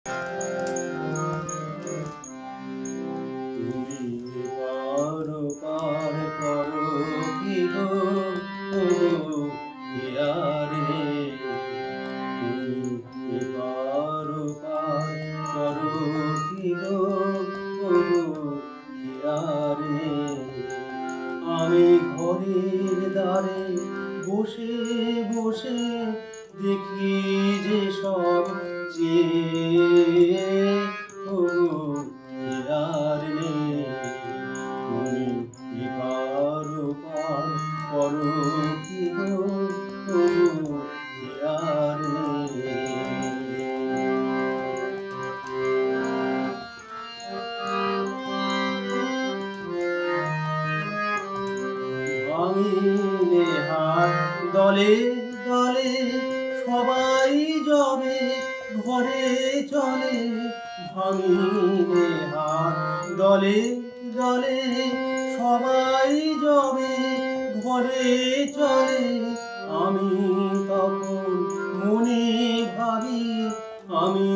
তুমি পার পার করো কি গো, ওগো এ আর নেই। তুমি পার পার করো কি গো, ওগো এ আর নেই। আমি ঘরের দ্বারে বসে বসে দেখি যে সব চেয়ে, ওগো এ আর নেই। তুমি এপার ওপার করো কি গো, ওগো এ আর নেই। ভাঙিলে হাত দলে দলে সবাই যবে ঘরে চলে। ভাঙিলে হাত দলে দলে সবাই যবে ঘরে চলে। আমি তখন মনে ভাবি, আমি